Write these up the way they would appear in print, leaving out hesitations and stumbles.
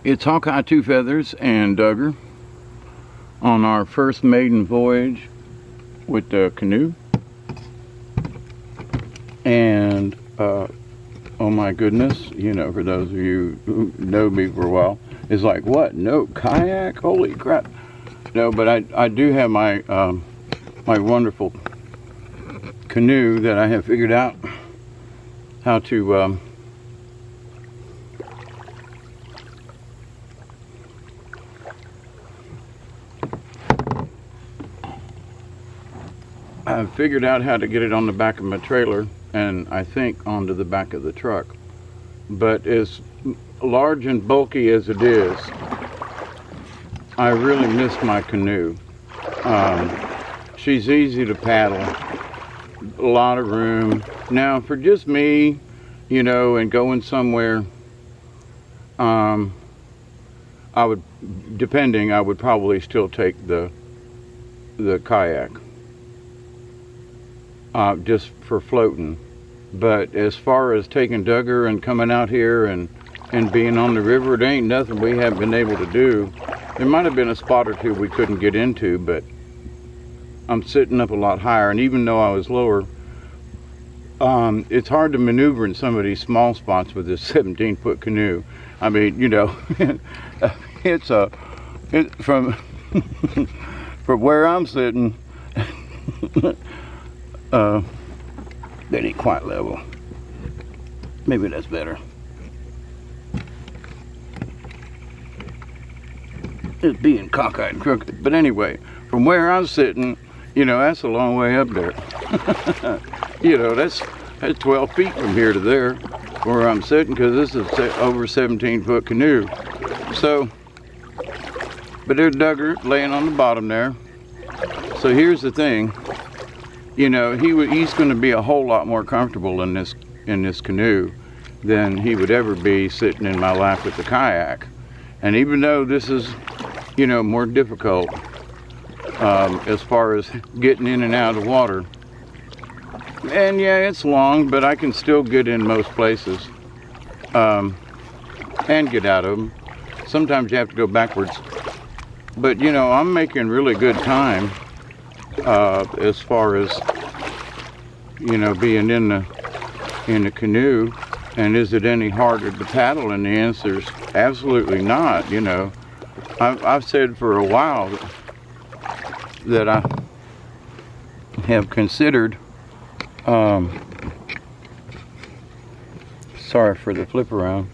It's Hawkeye Two Feathers and Duggar on our first maiden voyage with the canoe. And oh my goodness, you know, for those of you who know me for a while, it's like, what? No kayak? Holy crap. No, but I do have my my wonderful canoe that I have figured out how to I've figured out how to get it on the back of my trailer, and I think onto the back of the truck. But as large and bulky as it is, I really miss my canoe. She's easy to paddle, a lot of room. Now for just me, you know, and going somewhere, I would probably still take the kayak. Just for floating. But as far as taking Duggar and coming out here and being on the river, it ain't nothing we haven't been able to do. There might have been a spot or two we couldn't get into, but I'm sitting up a lot higher, and even though I was lower, it's hard to maneuver in some of these small spots with this 17-foot canoe. I mean, you know, it's from from where I'm sitting. That ain't quite level. Maybe that's better. It's being cockeyed and crooked. But anyway, from where I'm sitting, you know, that's a long way up there. You know, that's 12 feet from here to there where I'm sitting, because this is over 17-foot canoe. So, but there's Duggar laying on the bottom there. So here's the thing. You know, he's going to be a whole lot more comfortable in this canoe than he would ever be sitting in my lap with the kayak. And even though this is, you know, more difficult as far as getting in and out of the water, and yeah, it's long, but I can still get in most places and get out of them. Sometimes you have to go backwards, but you know, I'm making really good time. As far as, you know, being in the canoe. And is it any harder to paddle? And the answer is absolutely not. You know, I've said for a while that I have considered, sorry for the flip around,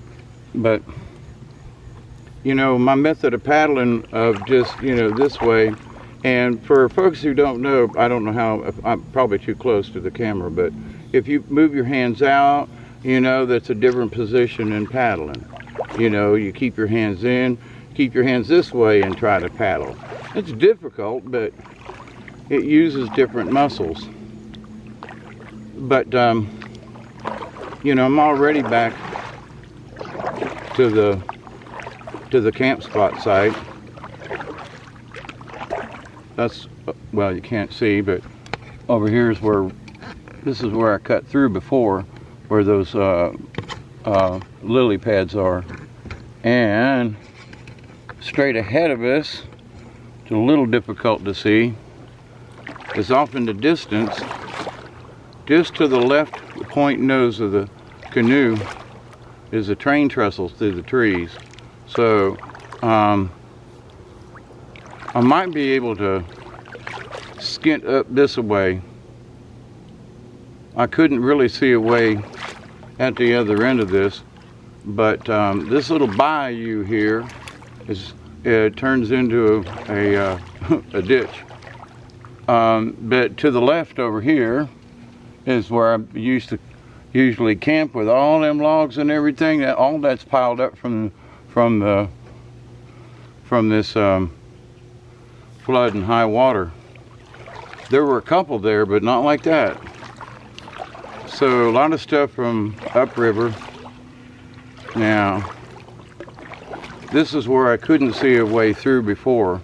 but you know, my method of paddling of just, you know, this way. And for folks who don't know, I don't know how, I'm probably too close to the camera, but if you move your hands out, you know, that's a different position in paddling. You know, you keep your hands in, keep your hands this way and try to paddle. It's difficult, but it uses different muscles. But, you know, I'm already back to the camp spot site. That's, well, you can't see, but over here is where, this is where I cut through before, where those lily pads are. And straight ahead of us, it's a little difficult to see, is off in the distance, just to the left, the point nose of the canoe, is the train trestles through the trees. So, I might be able to skint up this way. I couldn't really see a way at the other end of this, but this little bayou here turns into a ditch. But to the left over here is where I used to usually camp, with all them logs and everything. All that's piled up from this flood and high water. There were a couple there, but not like that. So a lot of stuff from upriver. Now, this is where I couldn't see a way through before.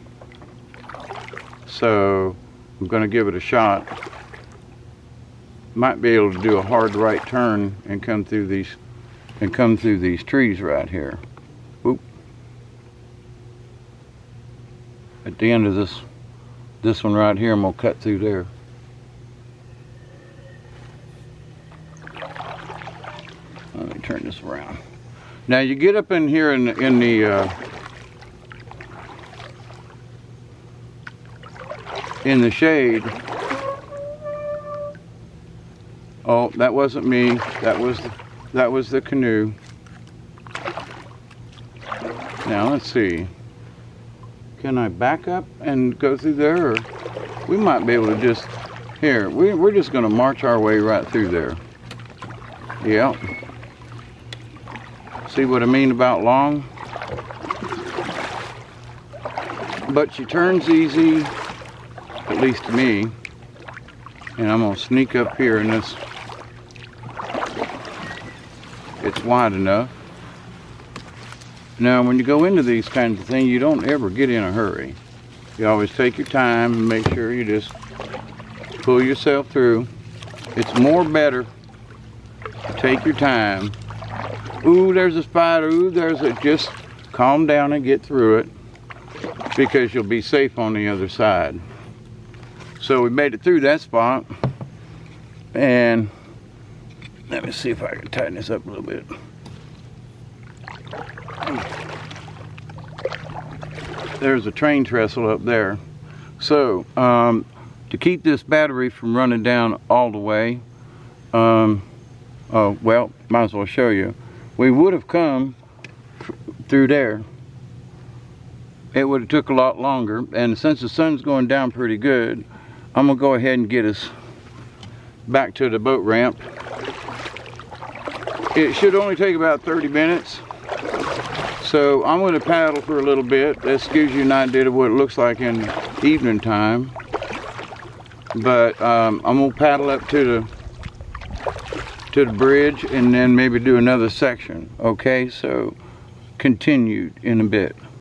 So I'm going to give it a shot. Might be able to do a hard right turn and come through these trees right here. Oop. at the end of this one right here. I'm gonna cut through there. Let me turn this around. Now you get up in here in the shade. Oh, that wasn't me. That was the canoe. Now let's see. Can I back up and go through there? Or we might be able to just, here, we're just gonna march our way right through there. Yeah. See what I mean about long? But she turns easy, at least to me. And I'm gonna sneak up here in this. It's wide enough. Now when you go into these kinds of things, you don't ever get in a hurry. You always take your time and make sure you just pull yourself through. It's more better to take your time. Ooh, there's a spider. Ooh, there's a, just calm down and get through it, because you'll be safe on the other side. So we made it through that spot, and let me see if I can tighten this up a little bit. There's a train trestle up there. So to keep this battery from running down all the way, oh well, might as well show you. We would have come through there. It would have took a lot longer, and since the sun's going down pretty good, I'm gonna go ahead and get us back to the boat ramp. It should only take about 30 minutes. So I'm going to paddle for a little bit. This gives you an idea of what it looks like in the evening time. But I'm going to paddle up to the bridge and then maybe do another section. Okay, so continued in a bit.